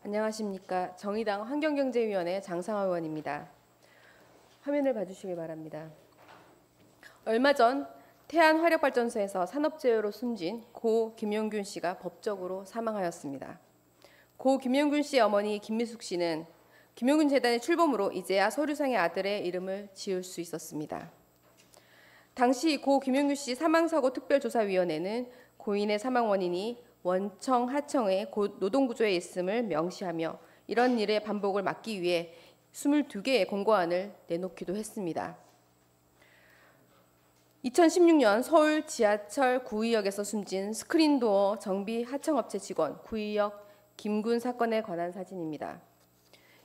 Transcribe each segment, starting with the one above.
안녕하십니까. 정의당 환경경제위원회 장상화 의원입니다. 화면을 봐주시기 바랍니다. 얼마 전 태안화력발전소에서 산업재해로 숨진 고 김용균 씨가 법적으로 사망하였습니다. 고 김용균 씨의 어머니 김미숙 씨는 김용균 재단의 출범으로 이제야 서류상의 아들의 이름을 지을 수 있었습니다. 당시 고 김용균 씨 사망사고 특별조사위원회는 고인의 사망 원인이 원청, 하청의 노동구조에 있음을 명시하며 이런 일의 반복을 막기 위해 22개의 공고안을 내놓기도 했습니다. 2016년 서울 지하철 구의역에서 숨진 스크린도어 정비 하청업체 직원 구의역 김군 사건에 관한 사진입니다.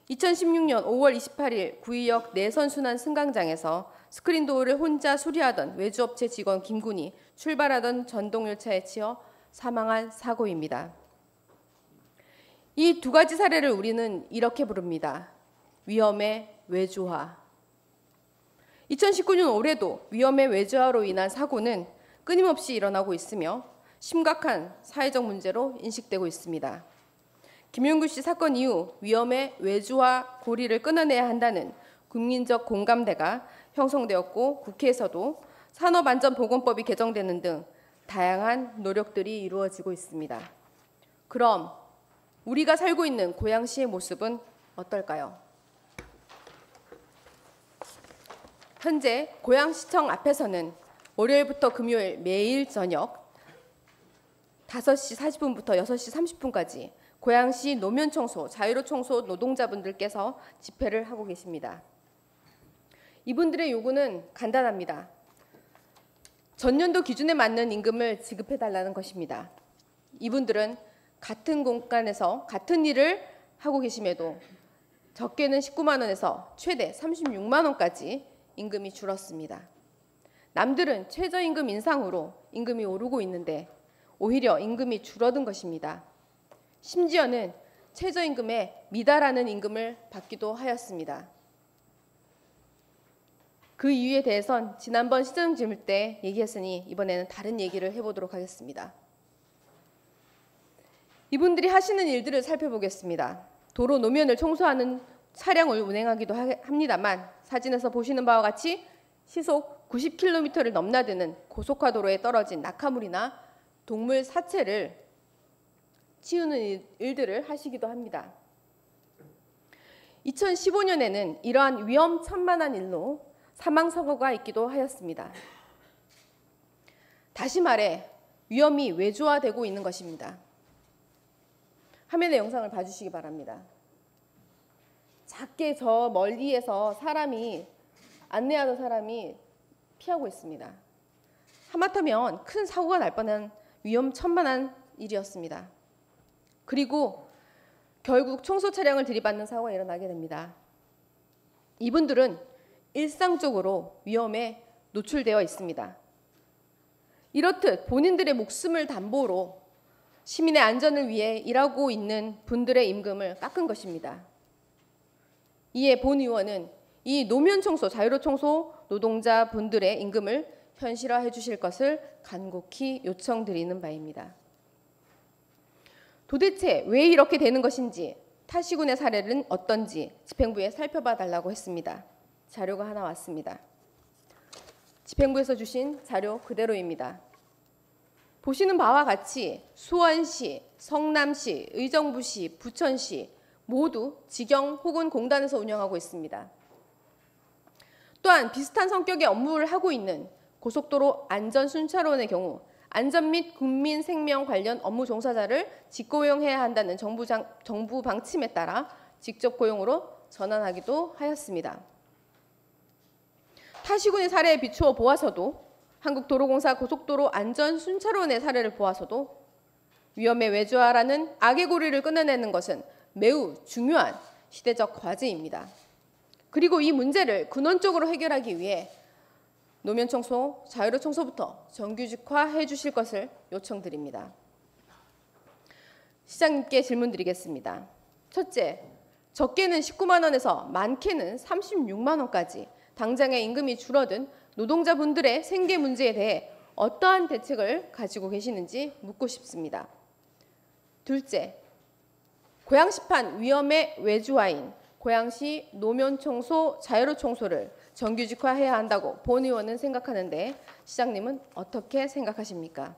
2016년 5월 28일 구의역 내선순환 승강장에서 스크린도어를 혼자 수리하던 외주업체 직원 김군이 출발하던 전동열차에 치여 사망한 사고입니다. 이 두 가지 사례를 우리는 이렇게 부릅니다. 위험의 외주화. 2019년 올해도 위험의 외주화로 인한 사고는 끊임없이 일어나고 있으며 심각한 사회적 문제로 인식되고 있습니다. 김용균 씨 사건 이후 위험의 외주화 고리를 끊어내야 한다는 국민적 공감대가 형성되었고 국회에서도 산업안전보건법이 개정되는 등 다양한 노력들이 이루어지고 있습니다. 그럼 우리가 살고 있는 고양시의 모습은 어떨까요? 현재 고양시청 앞에서는 월요일부터 금요일 매일 저녁 5시 40분부터 6시 30분까지 고양시 노면청소, 자유로청소 노동자분들께서 집회를 하고 계십니다. 이분들의 요구는 간단합니다. 전년도 기준에 맞는 임금을 지급해달라는 것입니다. 이분들은 같은 공간에서 같은 일을 하고 계심에도 적게는 19만 원에서 최대 36만 원까지 임금이 줄었습니다. 남들은 최저임금 인상으로 임금이 오르고 있는데 오히려 임금이 줄어든 것입니다. 심지어는 최저임금에 미달하는 임금을 받기도 하였습니다. 그 이유에 대해선 지난번 시정질문 때 얘기했으니 이번에는 다른 얘기를 해보도록 하겠습니다. 이분들이 하시는 일들을 살펴보겠습니다. 도로 노면을 청소하는 차량을 운행하기도 합니다만 사진에서 보시는 바와 같이 시속 90km를 넘나드는 고속화도로에 떨어진 낙하물이나 동물 사체를 치우는 일들을 하시기도 합니다. 2015년에는 이러한 위험천만한 일로 사망사고가 있기도 하였습니다. 다시 말해 위험이 외주화되고 있는 것입니다. 화면의 영상을 봐주시기 바랍니다. 작게 저 멀리에서 안내하는 사람이 피하고 있습니다. 하마터면 큰 사고가 날 뻔한 위험천만한 일이었습니다. 그리고 결국 청소 차량을 들이받는 사고가 일어나게 됩니다. 이분들은 일상적으로 위험에 노출되어 있습니다. 이렇듯 본인들의 목숨을 담보로 시민의 안전을 위해 일하고 있는 분들의 임금을 깎은 것입니다. 이에 본 의원은 이 노면청소, 자유로청소 노동자분들의 임금을 현실화해 주실 것을 간곡히 요청드리는 바입니다. 도대체 왜 이렇게 되는 것인지 타시군의 사례는 어떤지 집행부에 살펴봐 달라고 했습니다. 자료가 하나 왔습니다. 집행부에서 주신 자료 그대로입니다. 보시는 바와 같이 수원시, 성남시, 의정부시, 부천시 모두 직영 혹은 공단에서 운영하고 있습니다. 또한 비슷한 성격의 업무를 하고 있는 고속도로 안전순찰원의 경우 안전 및 국민 생명 관련 업무 종사자를 직고용해야 한다는 정부 방침에 따라 직접 고용으로 전환하기도 하였습니다. 타시군의 사례에 비추어 보아서도 한국도로공사 고속도로 안전순찰원의 사례를 보아서도 위험의 외주화라는 악의 고리를 끊어내는 것은 매우 중요한 시대적 과제입니다. 그리고 이 문제를 근원적으로 해결하기 위해 노면청소, 자유로청소부터 정규직화해 주실 것을 요청드립니다. 시장님께 질문 드리겠습니다. 첫째, 적게는 19만 원에서 많게는 36만 원까지 당장의 임금이 줄어든 노동자분들의 생계 문제에 대해 어떠한 대책을 가지고 계시는지 묻고 싶습니다. 둘째, 고양시판 위험의 외주화인 고양시 노면청소 자유로청소를 정규직화해야 한다고 본 의원은 생각하는데 시장님은 어떻게 생각하십니까?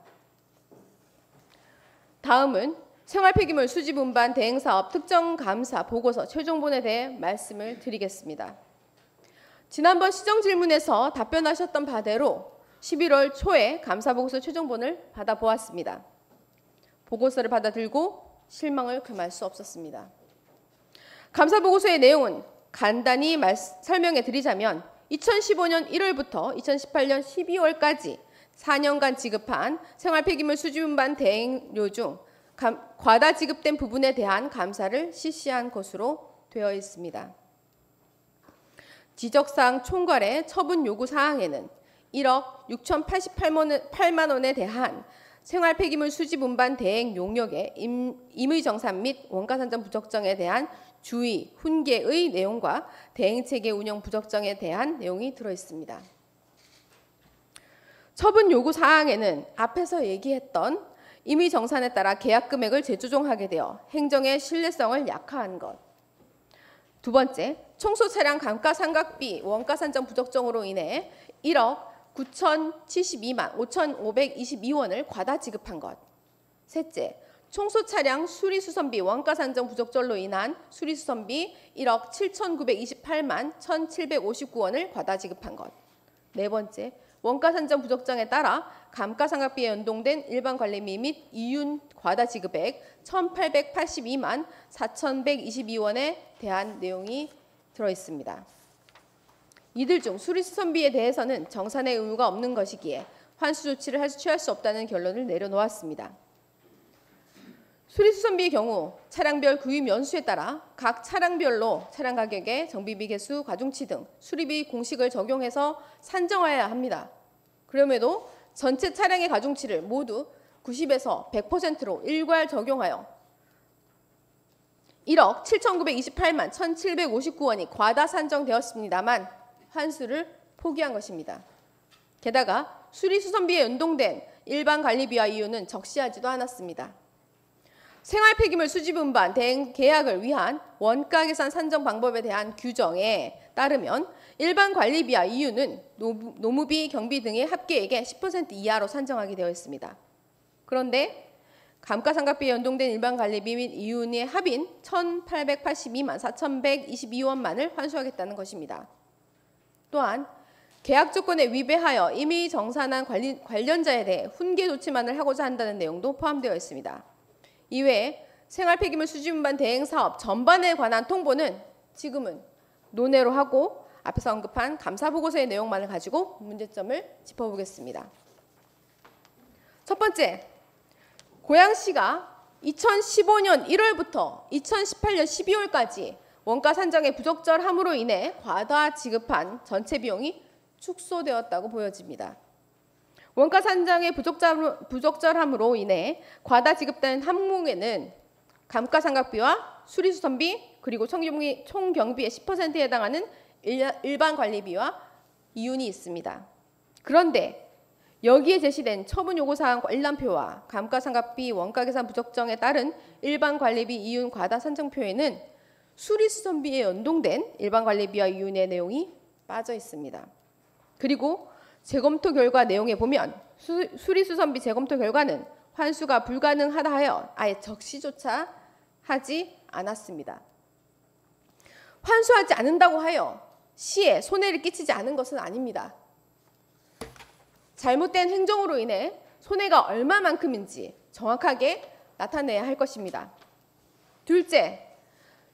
다음은 생활폐기물 수집 운반 대행사업 특정감사 보고서 최종본에 대해 말씀을 드리겠습니다. 지난번 시정질문에서 답변하셨던 바대로 11월 초에 감사보고서 최종본을 받아보았습니다. 보고서를 받아들고 실망을 금할 수 없었습니다. 감사보고서의 내용은 간단히 설명해 드리자면 2015년 1월부터 2018년 12월까지 4년간 지급한 생활폐기물 수집운반 대행료 중 과다 지급된 부분에 대한 감사를 실시한 것으로 되어 있습니다. 지적사항 총괄의 처분 요구 사항에는 1억 6,088만 원에 대한 생활폐기물 수집 운반 대행 용역의 임의 정산 및 원가 산정 부적정에 대한 주의, 훈계의 내용과 대행체계 운영 부적정에 대한 내용이 들어 있습니다. 처분 요구 사항에는 앞에서 얘기했던 임의 정산에 따라 계약 금액을 재조정하게 되어 행정의 신뢰성을 약화한 것. 두 번째, 청소 차량 감가상각비 원가 산정 부적정으로 인해 1억 9,072만 5,522원을 과다 지급한 것. 셋째, 청소 차량 수리수선비 원가 산정 부적절로 인한 수리수선비 1억 7,928만 1,759원을 과다 지급한 것. 네 번째, 원가 산정 부적정에 따라 감가상각비에 연동된 일반관리비 및 이윤 과다 지급액 1,882만 4,122원에 대한 내용이 들어 있습니다. 이들 중 수리수선비에 대해서는 정산의 의무가 없는 것이기에 환수 조치를 취할 수 없다는 결론을 내려놓았습니다. 수리수선비의 경우 차량별 구입 연수에 따라 각 차량별로 차량 가격에 정비비 개수, 과중치 등 수리비 공식을 적용해서 산정하여야 합니다. 그럼에도 전체 차량의 가중치를 모두 90에서 100%로 일괄 적용하여 1억 7,928만 1,759원이 과다 산정되었습니다만 환수를 포기한 것입니다. 게다가 수리수선비에 연동된 일반관리비와 이윤은 적시하지도 않았습니다. 생활폐기물 수집운반 대행 계약을 위한 원가계산 산정 방법에 대한 규정에 따르면 일반관리비와 이윤은 노무비, 경비 등의 합계액의 10% 이하로 산정하게 되어 있습니다. 그런데 감가상각비에 연동된 일반관리비 및 이윤의 합인 1,882만 4,122원만을 환수하겠다는 것입니다. 또한 계약 조건에 위배하여 임의 정산한 관련자에 대해 훈계 조치만을 하고자 한다는 내용도 포함되어 있습니다. 이외에 생활폐기물 수집운반 대행사업 전반에 관한 통보는 지금은 논외로 하고 앞에서 언급한 감사보고서의 내용만을 가지고 문제점을 짚어보겠습니다. 첫 번째, 고양시가 2015년 1월부터 2018년 12월까지 원가 산정의 부적절함으로 인해 과다 지급한 전체 비용이 축소되었다고 보여집니다. 원가 산정의 부적절함으로 인해 과다 지급된 항목에는 감가상각비와 수리수선비 그리고 총경비의 10%에 해당하는 일반관리비와 이윤이 있습니다. 그런데 여기에 제시된 처분요구사항 일람표와 감가상각비 원가계산 부적정에 따른 일반관리비 이윤 과다 산정표에는 수리수선비에 연동된 일반관리비와 이윤의 내용이 빠져 있습니다. 그리고 재검토 결과 내용에 보면 수리수선비 재검토 결과는 환수가 불가능하다 하여 아예 적시조차 하지 않았습니다. 환수하지 않는다고 하여 시에 손해를 끼치지 않은 것은 아닙니다. 잘못된 행정으로 인해 손해가 얼마만큼인지 정확하게 나타내야 할 것입니다. 둘째,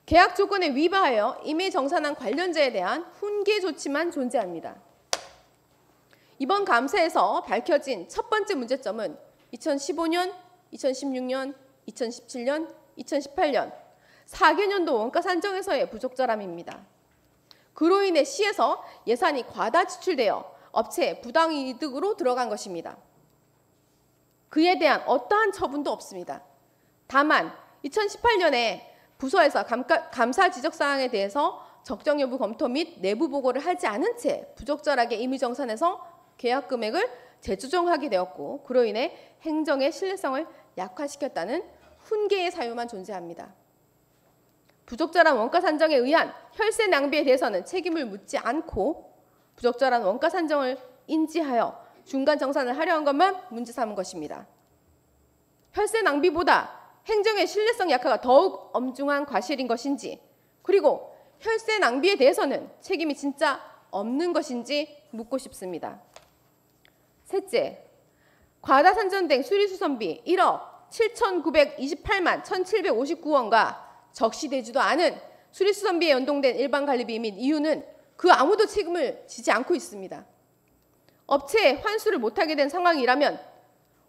계약 조건에 위반하여 임의 정산한 관련자에 대한 훈계 조치만 존재합니다. 이번 감사에서 밝혀진 첫 번째 문제점은 2015년, 2016년, 2017년, 2018년 4개년도 원가 산정에서의 부적절함입니다. 그로 인해 시에서 예산이 과다 지출되어 업체의 부당이득으로 들어간 것입니다. 그에 대한 어떠한 처분도 없습니다. 다만 2018년에 부서에서 감사 지적사항에 대해서 적정 여부 검토 및 내부 보고를 하지 않은 채 부적절하게 임의 정산해서 계약 금액을 재조정하게 되었고 그로 인해 행정의 신뢰성을 약화시켰다는 훈계의 사유만 존재합니다. 부적절한 원가 산정에 의한 혈세 낭비에 대해서는 책임을 묻지 않고 부적절한 원가 산정을 인지하여 중간 정산을 하려 한 것만 문제 삼은 것입니다. 혈세 낭비보다 행정의 신뢰성 약화가 더욱 엄중한 과실인 것인지, 그리고 혈세 낭비에 대해서는 책임이 진짜 없는 것인지 묻고 싶습니다. 셋째, 과다 산정된 수리수선비 1억 7,928만 1,759원과 적시되지도 않은 수리수선비에 연동된 일반관리비 및 이유는 그 아무도 책임을 지지 않고 있습니다. 업체에 환수를 못하게 된 상황이라면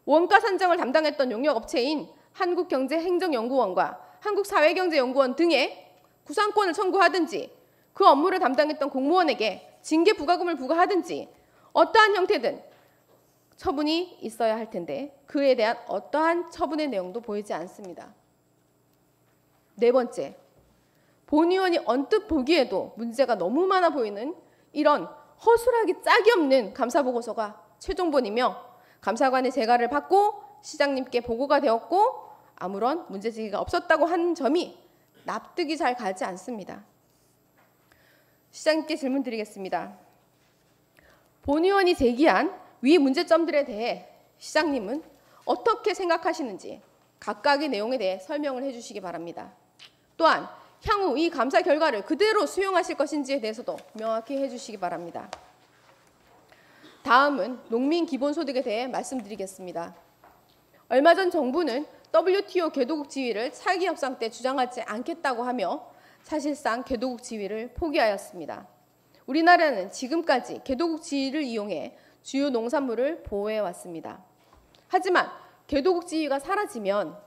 원가 산정을 담당했던 용역업체인 한국경제행정연구원과 한국사회경제연구원 등의 구상권을 청구하든지 그 업무를 담당했던 공무원에게 징계 부과금을 부과하든지 어떠한 형태든 처분이 있어야 할 텐데 그에 대한 어떠한 처분의 내용도 보이지 않습니다. 네 번째, 본 의원이 언뜻 보기에도 문제가 너무 많아 보이는 이런 허술하기 짝이 없는 감사보고서가 최종본이며 감사관의 재가를 받고 시장님께 보고가 되었고 아무런 문제제기가 없었다고 하는 점이 납득이 잘 가지 않습니다. 시장님께 질문 드리겠습니다. 본 의원이 제기한 위 문제점들에 대해 시장님은 어떻게 생각하시는지 각각의 내용에 대해 설명을 해주시기 바랍니다. 또한 향후 이 감사 결과를 그대로 수용하실 것인지에 대해서도 명확히 해주시기 바랍니다. 다음은 농민 기본소득에 대해 말씀드리겠습니다. 얼마 전 정부는 WTO 개도국 지위를 차기 협상 때 주장하지 않겠다고 하며 사실상 개도국 지위를 포기하였습니다. 우리나라는 지금까지 개도국 지위를 이용해 주요 농산물을 보호해 왔습니다. 하지만 개도국 지위가 사라지면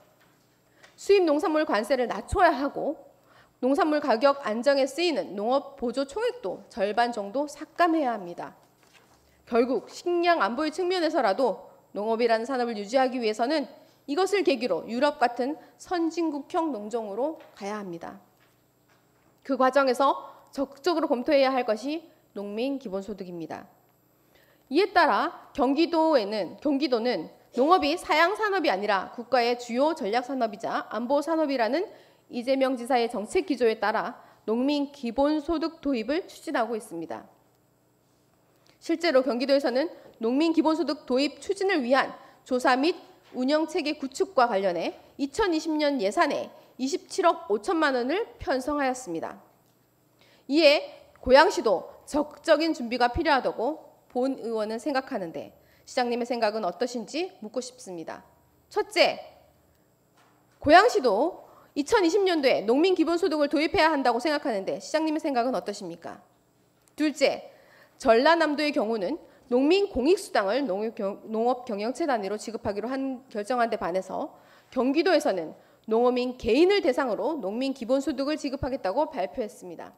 수입 농산물 관세를 낮춰야 하고 농산물 가격 안정에 쓰이는 농업 보조 총액도 절반 정도 삭감해야 합니다. 결국 식량 안보의 측면에서라도 농업이라는 산업을 유지하기 위해서는 이것을 계기로 유럽 같은 선진국형 농정으로 가야 합니다. 그 과정에서 적극적으로 검토해야 할 것이 농민 기본소득입니다. 이에 따라 경기도는 농업이 사양 산업이 아니라 국가의 주요 전략 산업이자 안보 산업이라는 이재명 지사의 정책 기조에 따라 농민 기본소득 도입을 추진하고 있습니다. 실제로 경기도에서는 농민 기본소득 도입 추진을 위한 조사 및 운영체계 구축과 관련해 2020년 예산에 27억 5천만 원을 편성하였습니다. 이에 고양시도 적극적인 준비가 필요하다고 본 의원은 생각하는데 시장님의 생각은 어떠신지 묻고 싶습니다. 첫째, 고양시도 2020년도에 농민 기본소득을 도입해야 한다고 생각하는데 시장님의 생각은 어떠십니까? 둘째, 전라남도의 경우는 농민 공익수당을 농업경영체 단위로 지급하기로 결정한 데 반해서 경기도에서는 농어민 개인을 대상으로 농민 기본소득을 지급하겠다고 발표했습니다.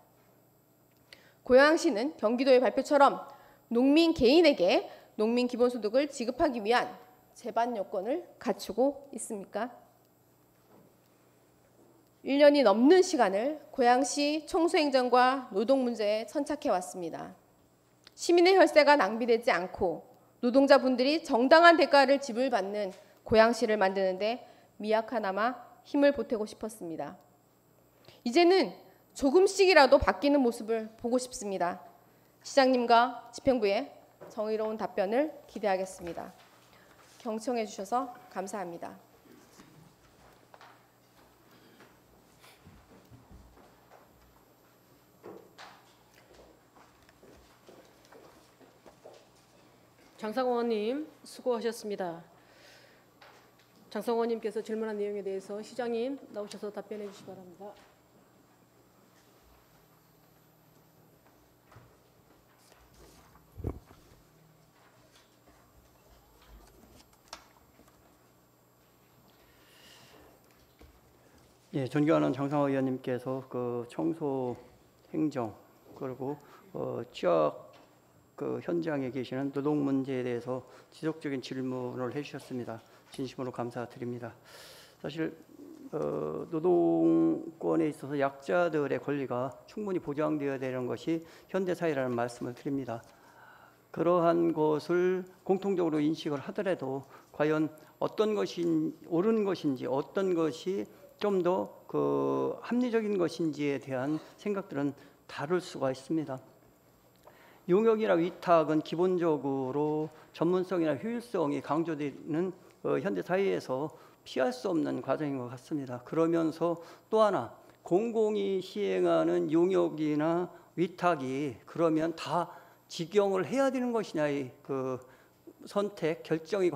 고양시는 경기도의 발표처럼 농민 개인에게 농민 기본소득을 지급하기 위한 제반 요건을 갖추고 있습니까? 1년이 넘는 시간을 고양시 총수행정과 노동 문제에 천착해 왔습니다. 시민의 혈세가 낭비되지 않고 노동자분들이 정당한 대가를 지불받는 고양시를 만드는데 미약하나마 힘을 보태고 싶었습니다. 이제는 조금씩이라도 바뀌는 모습을 보고 싶습니다. 시장님과 집행부의 정의로운 답변을 기대하겠습니다. 경청해 주셔서 감사합니다. 장성호 의원님 수고하셨습니다. 장성호 의원님께서 질문한 내용에 대해서 시장님 나오셔서 답변해 주시기 바랍니다. 예, 존경하는 장성호 의원님께서 그 청소 행정 그리고 취약 현장에 계시는 노동 문제에 대해서 지속적인 질문을 해주셨습니다. 진심으로 감사드립니다. 사실 노동권에 있어서 약자들의 권리가 충분히 보장되어야 되는 것이 현대사회라는 말씀을 드립니다. 그러한 것을 공통적으로 인식을 하더라도 과연 어떤 것이 옳은 것인지 어떤 것이 좀 더 그 합리적인 것인지에 대한 생각들은 다를 수가 있습니다. 용역이나 위탁은 기본적으로 전문성이나 효율성이 강조되는 현대 사회에서 피할 수 없는 과정인 것 같습니다. 그러면서 또 하나 공공이 시행하는 용역이나 위탁이 그러면 다 직영을 해야 되는 것이냐의 그 선택 결정이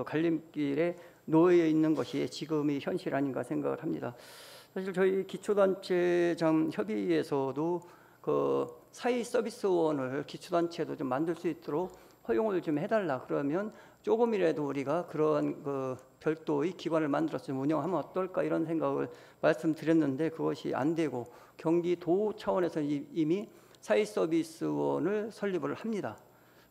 갈림길에 놓여 있는 것이 지금의 현실 아닌가 생각을 합니다. 사실 저희 기초단체장 협의회에서도 그 사회 서비스원을 기초단체도 좀 만들 수 있도록 허용을 좀 해달라 그러면 조금이라도 우리가 그런 그 별도의 기관을 만들어서 좀 운영하면 어떨까 이런 생각을 말씀드렸는데 그것이 안 되고 경기도 차원에서 이미 사회 서비스원을 설립을 합니다.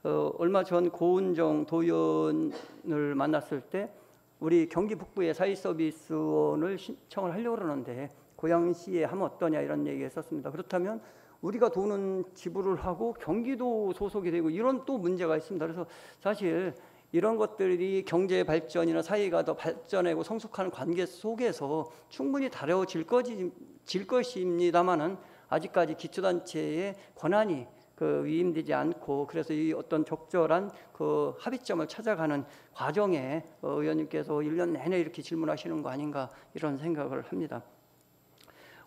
얼마 전 고은정 도의원을 만났을 때 우리 경기 북부에 사회 서비스원을 신청을 하려고 그러는데 고양시에 하면 어떠냐 이런 얘기했었습니다. 그렇다면 우리가 돈은 지불을 하고 경기도 소속이 되고 이런 또 문제가 있습니다. 그래서 사실 이런 것들이 경제 발전이나 사회가 더 발전하고 성숙하는 관계 속에서 충분히 다뤄질 것입니다만은 아직까지 기초단체의 권한이 위임되지 않고 그래서 이 어떤 적절한 그 합의점을 찾아가는 과정에 의원님께서 1년 내내 이렇게 질문하시는 거 아닌가 이런 생각을 합니다.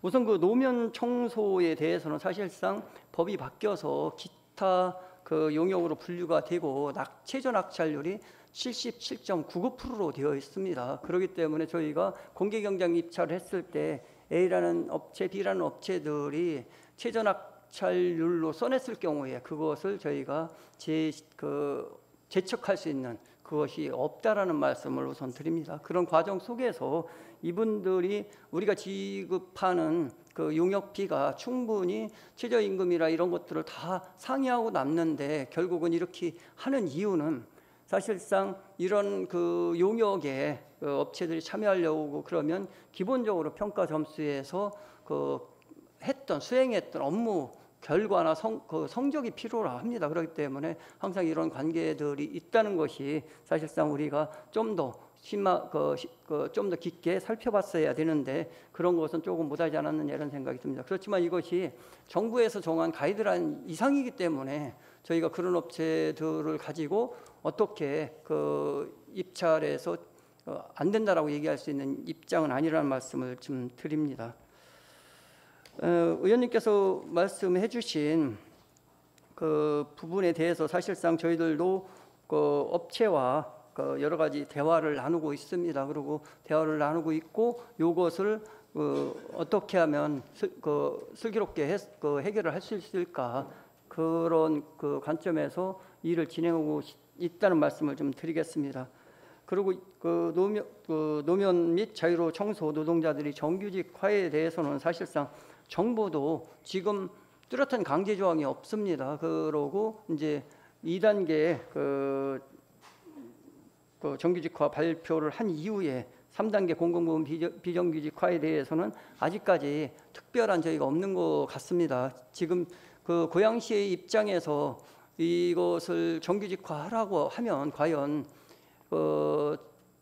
우선 그 노면 청소에 대해서는 사실상 법이 바뀌어서 기타 그 용역으로 분류가 되고 최저 낙찰률이 77.99%로 되어 있습니다. 그렇기 때문에 저희가 공개 경쟁 입찰을 했을 때 A라는 업체, B라는 업체들이 최저 낙찰률로 써냈을 경우에 그것을 저희가 재척할 수 있는 그것이 없다라는 말씀을 우선 드립니다. 그런 과정 속에서 이분들이 우리가 지급하는 그 용역비가 충분히 최저임금이라 이런 것들을 다 상회하고 남는데 결국은 이렇게 하는 이유는 사실상 이런 그 용역에 업체들이 참여하려고 그러면 기본적으로 평가 점수에서 수행했던 업무 결과나 성적이 필요로 합니다. 그렇기 때문에 항상 이런 관계들이 있다는 것이 사실상 우리가 좀 더 좀 더 깊게 살펴봤어야 되는데 그런 것은 조금 못하지 않았느냐 이런 생각이 듭니다. 그렇지만 이것이 정부에서 정한 가이드라인 이상이기 때문에 저희가 그런 업체들을 가지고 어떻게 입찰에서 안 된다라고 얘기할 수 있는 입장은 아니라는 말씀을 좀 드립니다. 의원님께서 말씀해 주신 그 부분에 대해서 사실상 저희들도 그 업체와 여러 가지 대화를 나누고 있습니다. 그리고 대화를 나누고 있고 이것을 어떻게 하면 슬기롭게 해결을 할 수 있을까 그런 그 관점에서 일을 진행하고 있다는 말씀을 좀 드리겠습니다. 그리고 노면 및 자유로 청소 노동자들이 정규직화에 대해서는 사실상 정부도 지금 뚜렷한 강제 조항이 없습니다. 그러고 이제 2단계 정규직화 발표를 한 이후에 3단계 공공부문 비정규직화에 대해서는 아직까지 특별한 저희가 없는 것 같습니다. 지금 그 고양시의 입장에서 이것을 정규직화하라고 하면 과연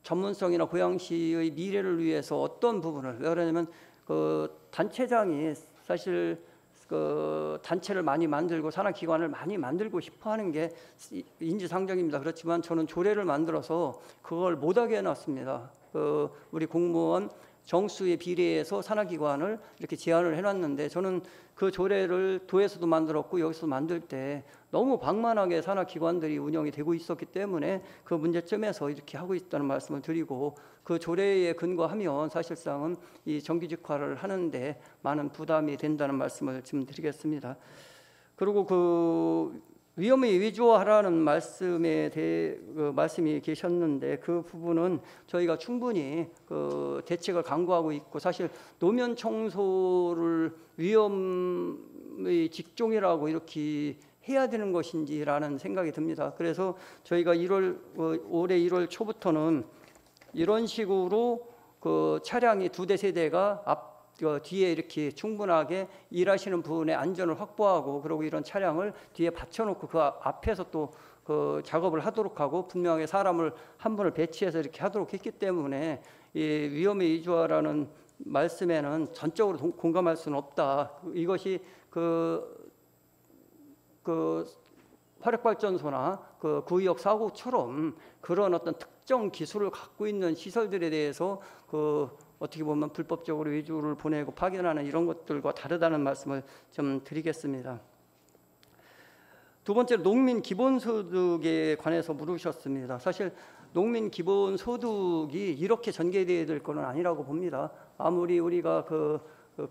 전문성이나 고양시의 미래를 위해서 어떤 부분을 그러냐면 단체장이 사실 단체를 많이 만들고 산하기관을 많이 만들고 싶어하는 게 인지상정입니다. 그렇지만 저는 조례를 만들어서 그걸 못하게 해놨습니다. 우리 공무원 정수에 비례해서 산하기관을 이렇게 제한을 해놨는데 저는 그 조례를 도에서도 만들었고 여기서 만들 때 너무 방만하게 산하기관들이 운영이 되고 있었기 때문에 그 문제점에서 이렇게 하고 있다는 말씀을 드리고 그 조례에 근거하면 사실상은 이 정규직화를 하는데 많은 부담이 된다는 말씀을 좀 드리겠습니다. 그리고 위험을 위조하라는 말씀에 대해 말씀이 계셨는데 그 부분은 저희가 충분히 대책을 강구하고 있고 사실 노면 청소를 위험의 직종이라고 이렇게 해야 되는 것인지라는 생각이 듭니다. 그래서 저희가 올해 1월 초부터는 이런 식으로 차량이 2대 3대가 뒤에 이렇게 충분하게 일하시는 분의 안전을 확보하고 그리고 이런 차량을 뒤에 받쳐놓고 그 앞에서 또 작업을 하도록 하고 분명하게 사람을 한 분을 배치해서 이렇게 하도록 했기 때문에 이 위험의 위조화라는 말씀에는 전적으로 공감할 수는 없다. 이것이 그 화력발전소나 그 구의역 사고처럼 그런 어떤 특정 기술을 갖고 있는 시설들에 대해서 어떻게 보면 불법적으로 외주를 보내고 파견하는 이런 것들과 다르다는 말씀을 좀 드리겠습니다. 두 번째로 농민 기본소득에 관해서 물으셨습니다. 사실 농민 기본소득이 이렇게 전개되어야 될 것은 아니라고 봅니다. 아무리 우리가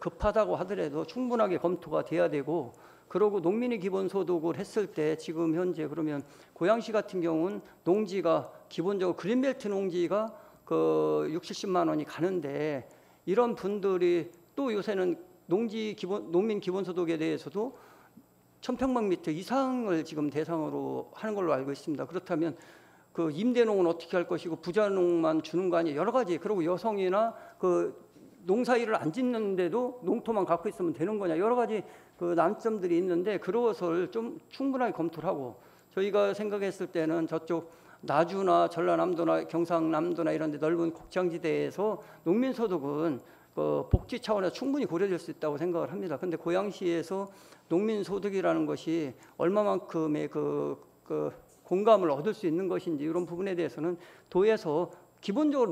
급하다고 하더라도 충분하게 검토가 돼야 되고, 그리고 농민이 기본소득을 했을 때 지금 현재 그러면 고양시 같은 경우는 농지가 기본적으로 그린벨트 농지가 60~70만 원이 가는데, 이런 분들이 또 요새는 농민 기본소득에 대해서도 1000평방미터 이상을 지금 대상으로 하는 걸로 알고 있습니다. 그렇다면 임대농은 어떻게 할 것이고 부자농만 주는 거 아니에요? 여러 가지. 그리고 여성이나 농사일을 안 짓는데도 농토만 갖고 있으면 되는 거냐? 여러 가지 난점들이 있는데, 그것을 좀 충분하게 검토를 하고, 저희가 생각했을 때는 저쪽 나주나 전라남도나 경상남도나 이런 데 넓은 곡창지대에서 농민소득은 복지 차원에서 충분히 고려될 수 있다고 생각을 합니다. 그런데 고양시에서 농민소득이라는 것이 얼마만큼의 공감을 얻을 수 있는 것인지, 이런 부분에 대해서는 도에서 기본적으로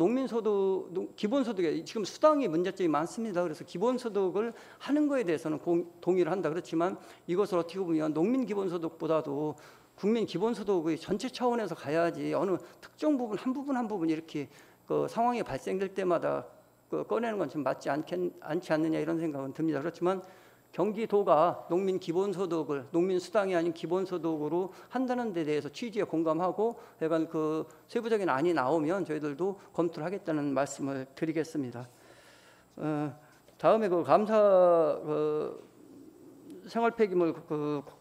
기본소득에 지금 수당이 문제점이 많습니다. 그래서 기본소득을 하는 거에 대해서는 동의를 한다. 그렇지만 이것을 어떻게 보면 농민 기본소득보다도 국민 기본소득의 전체 차원에서 가야지, 어느 특정 부분 한 부분 이렇게 상황이 발생될 때마다 꺼내는 건 좀 맞지 않지 않느냐, 이런 생각은 듭니다. 그렇지만 경기도가 농민 기본소득을 농민 수당이 아닌 기본소득으로 한다는 데 대해서 취지에 공감하고, 약간 세부적인 안이 나오면 저희들도 검토를 하겠다는 말씀을 드리겠습니다. 다음에 감사 생활 폐기물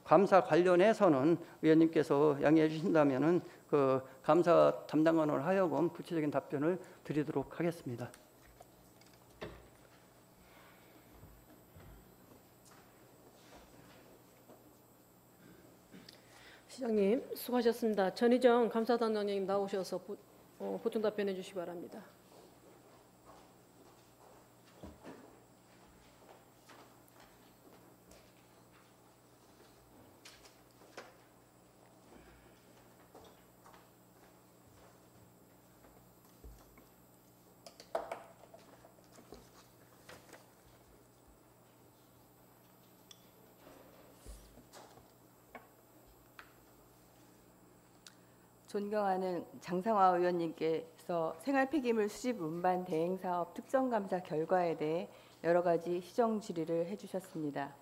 감사 관련해서는 위원님께서 양해해 주신다면은 감사 담당관을 하여금 구체적인 답변을 드리도록 하겠습니다. 시장님 수고하셨습니다. 전희정 감사단장님 나오셔서 보충 답변해 주시기 바랍니다. 존경하는 장상화 의원님께서 생활폐기물 수집 운반 대행 사업 특정 감사 결과에 대해 여러 가지 시정 질의를 해주셨습니다.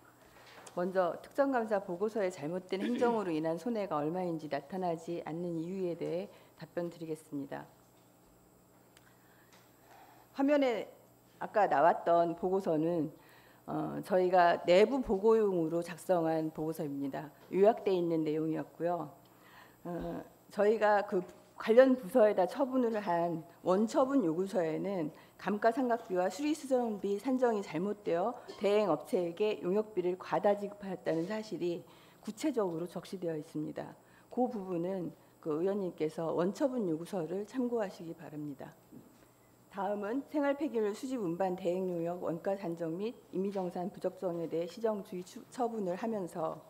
먼저 특정 감사 보고서의 잘못된 행정으로 인한 손해가 얼마인지 나타나지 않는 이유에 대해 답변드리겠습니다. 화면에 아까 나왔던 보고서는 저희가 내부 보고용으로 작성한 보고서입니다. 요약되어 있는 내용이었고요. 저희가 관련 부서에다 처분을 한 원처분 요구서에는 감가상각비와 수리수정비 산정이 잘못되어 대행 업체에게 용역비를 과다 지급하였다는 사실이 구체적으로 적시되어 있습니다. 그 부분은 의원님께서 원처분 요구서를 참고하시기 바랍니다. 다음은 생활폐기물 수집 운반 대행 용역 원가 산정 및 임의정산 부적정에 대해 시정주의 처분을 하면서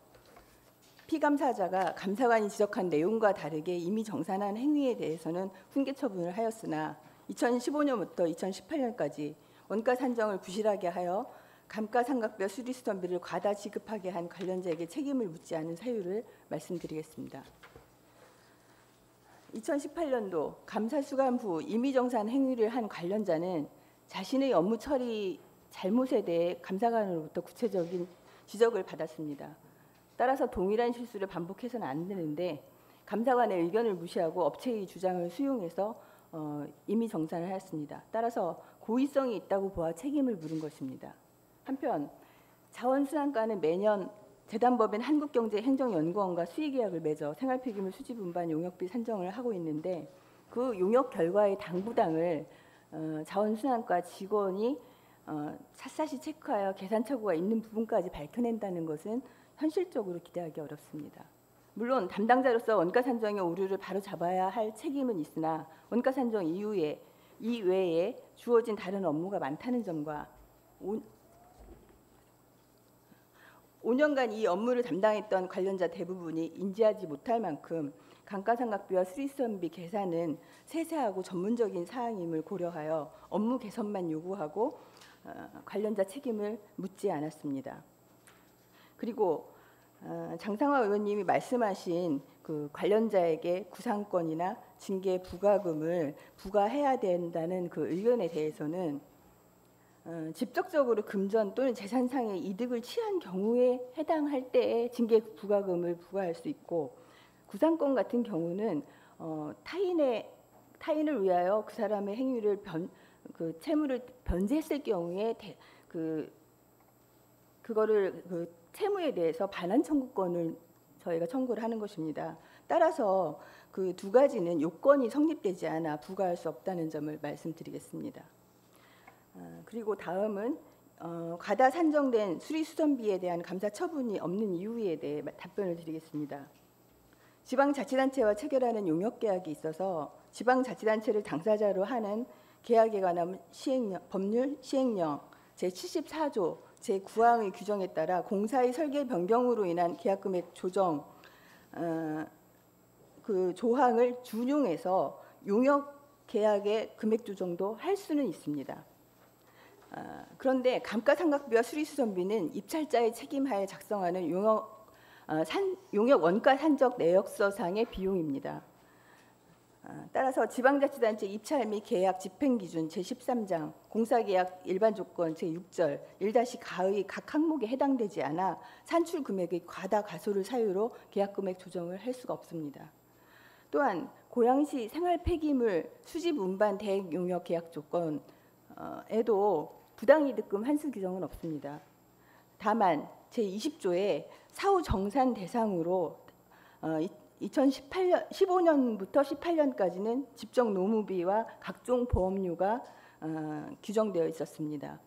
피감사자가 감사관이 지적한 내용과 다르게 임의 정산한 행위에 대해서는 훈계 처분을 하였으나 2015년부터 2018년까지 원가 산정을 부실하게 하여 감가상각비와 수리수선비를 과다 지급하게 한 관련자에게 책임을 묻지 않은 사유를 말씀드리겠습니다. 2018년도 감사수감 후 임의정산 행위를 한 관련자는 자신의 업무 처리 잘못에 대해 감사관으로부터 구체적인 지적을 받았습니다. 따라서 동일한 실수를 반복해서는 안 되는데 감사관의 의견을 무시하고 업체의 주장을 수용해서 임의 정산을 하였습니다. 따라서 고의성이 있다고 보아 책임을 물은 것입니다. 한편 자원순환과는 매년 재단법인 한국경제행정연구원과 수의계약을 맺어 생활폐기물 수집 운반 용역비 산정을 하고 있는데, 그 용역 결과의 당부당을 자원순환과 직원이 샅샅이 체크하여 계산 착오가 있는 부분까지 밝혀낸다는 것은 현실적으로 기대하기 어렵습니다. 물론 담당자로서 원가 산정의 오류를 바로 잡아야 할 책임은 있으나 원가 산정 이외에 주어진 다른 업무가 많다는 점과 5년간 이 업무를 담당했던 관련자 대부분이 인지하지 못할 만큼 감가상각비와 수리수선비 계산은 세세하고 전문적인 사항임을 고려하여 업무 개선만 요구하고 관련자 책임을 묻지 않았습니다. 그리고 장상화 의원님이 말씀하신 그 관련자에게 구상권이나 징계 부과금을 부과해야 된다는 그 의견에 대해서는 직접적으로 금전 또는 재산상의 이득을 취한 경우에 해당할 때에 징계 부과금을 부과할 수 있고, 구상권 같은 경우는 타인을 위하여 그 사람의 행위를 그 채무를 변제했을 경우에 그거를 그 채무에 대해서 반환 청구권을 저희가 청구를 하는 것입니다. 따라서 그 두 가지는 요건이 성립되지 않아 부과할 수 없다는 점을 말씀드리겠습니다. 그리고 다음은 과다 산정된 수리수선비에 대한 감사 처분이 없는 이유에 대해 답변을 드리겠습니다. 지방자치단체와 체결하는 용역계약이 있어서 지방자치단체를 당사자로 하는 계약에 관한 법률 시행령 제74조 제9항의 규정에 따라 공사의 설계 변경으로 인한 계약금액 조정 그 조항을 준용해서 용역계약의 금액 조정도 할 수는 있습니다. 그런데 감가상각비와 수리수선비는 입찰자의 책임하에 작성하는 용역 원가 산적 내역서상의 비용입니다. 따라서 지방자치단체 입찰 및 계약 집행기준 제13장 공사계약 일반조건 제6절 1-가의 각 항목에 해당되지 않아 산출 금액의 과다 과소를 사유로 계약금액 조정을 할 수가 없습니다. 또한 고양시 생활폐기물 수집 운반 대행 용역 계약 조건에도 부당이득금 환수 규정은 없습니다. 다만 제20조에 사후 정산 대상으로 2015년부터 18년까지는 집정 노무비와 각종 보험료가 규정되어 있었습니다.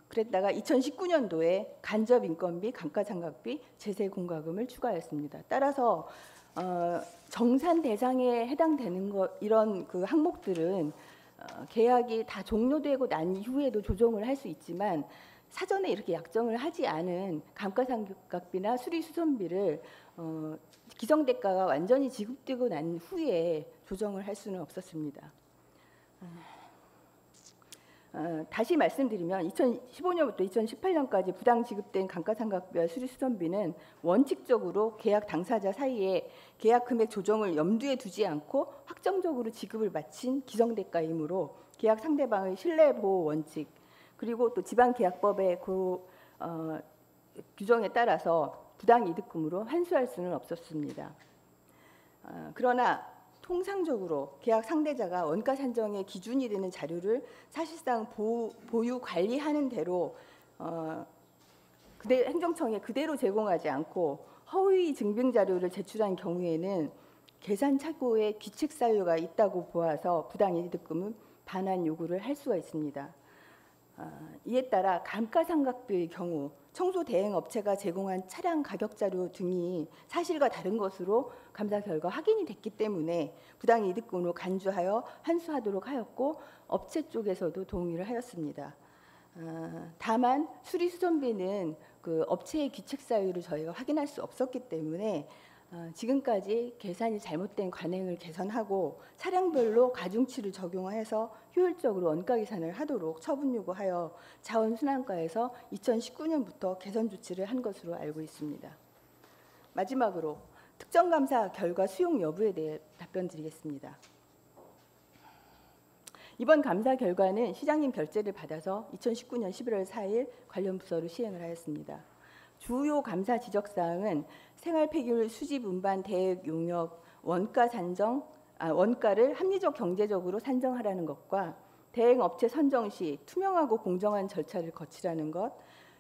그랬다가 2019년도에 간접 인건비, 감가상각비, 제세 공과금을 추가했습니다. 따라서 정산 대상에 해당되는 이런 그 항목들은 계약이 다 종료되고 난 이후에도 조정을 할 수 있지만 사전에 이렇게 약정을 하지 않은 감가상각비나 수리수선비를 기성대가가 완전히 지급되고 난 후에 조정을 할 수는 없었습니다. 다시 말씀드리면 2015년부터 2018년까지 부당 지급된 감가상각비와 수리수선비는 원칙적으로 계약 당사자 사이에 계약 금액 조정을 염두에 두지 않고 확정적으로 지급을 마친 기성대가이므로 계약 상대방의 신뢰보호 원칙 그리고 또 지방계약법의 규정에 따라서 부당이득금으로 환수할 수는 없었습니다. 그러나 통상적으로 계약 상대자가 원가 산정의 기준이 되는 자료를 사실상 보유 관리하는 대로 행정청에 그대로 제공하지 않고 허위 증빙 자료를 제출한 경우에는 계산 착오에 귀책 사유가 있다고 보아서 부당이득금은 반환 요구를 할 수가 있습니다. 이에 따라 감가상각비의 경우 청소 대행 업체가 제공한 차량 가격 자료 등이 사실과 다른 것으로 감사 결과 확인이 됐기 때문에 부당이득금으로 간주하여 환수하도록 하였고 업체 쪽에서도 동의를 하였습니다. 다만 수리수선비는 그 업체의 귀책 사유를 저희가 확인할 수 없었기 때문에 지금까지 계산이 잘못된 관행을 개선하고 차량별로 가중치를 적용해서 효율적으로 원가 계산을 하도록 처분 요구하여 자원순환과에서 2019년부터 개선 조치를 한 것으로 알고 있습니다. 마지막으로 특정감사 결과 수용 여부에 대해 답변드리겠습니다. 이번 감사 결과는 시장님 결재를 받아서 2019년 11월 4일 관련 부서로 시행을 하였습니다. 주요 감사 지적사항은 생활폐기물 수집 운반 대액 용역 원가를 합리적 경제적으로 산정하라는 것과 대행 업체 선정 시 투명하고 공정한 절차를 거치라는 것,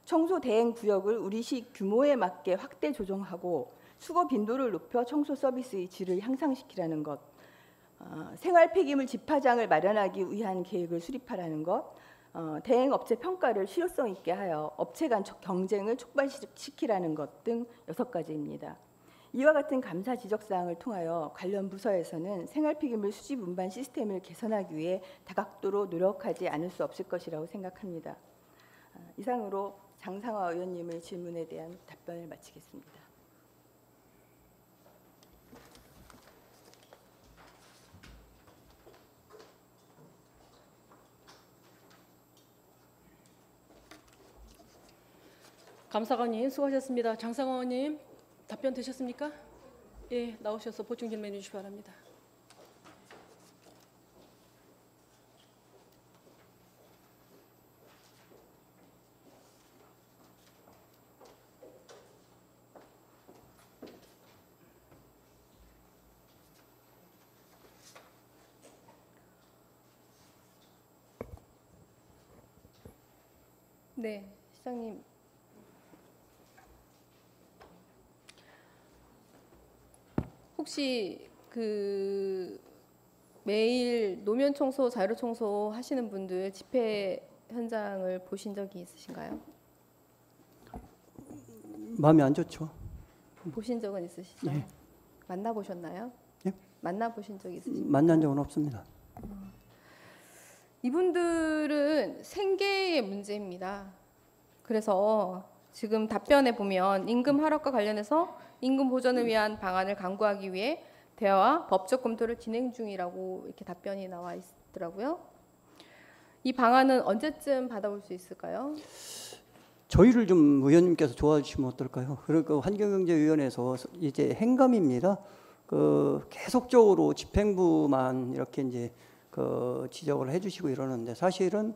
청소 대행 구역을 우리시 규모에 맞게 확대 조정하고 수거 빈도를 높여 청소 서비스의 질을 향상시키라는 것, 생활폐기물 집화장을 마련하기 위한 계획을 수립하라는 것, 대행 업체 평가를 실효성 있게 하여 업체 간 경쟁을 촉발시키라는 것 등 6가지입니다. 이와 같은 감사 지적 사항을 통하여 관련 부서에서는 생활폐기물 수집 운반 시스템을 개선하기 위해 다각도로 노력하지 않을 수 없을 것이라고 생각합니다. 이상으로 장상화 의원님의 질문에 대한 답변을 마치겠습니다. 감사관님 수고하셨습니다. 장상화 의원님 답변 되셨습니까? 예, 나오셔서 보충 질문해 주시기 바랍니다. 네, 시장님. 혹시 그 매일 노면 청소, 자료 청소 하시는 분들 집회 현장을 보신 적이 있으신가요? 마음이 안 좋죠. 보신 적은 있으시죠? 예. 만나 보셨나요? 예? 만나 보신 적 있으신가요? 만난 적은 없습니다. 이분들은 생계의 문제입니다. 그래서 지금 답변에 보면 임금 하락과 관련해서 임금 보전을 위한 방안을 강구하기 위해 대화와 법적 검토를 진행 중이라고 이렇게 답변이 나와 있더라고요. 이 방안은 언제쯤 받아볼 수 있을까요? 저희를 좀 의원님께서 도와주시면 어떨까요? 그러니까 환경경제위원회에서 이제 행감입니다. 그 계속적으로 집행부만 이렇게 이제 그 지적을 해주시고 이러는데 사실은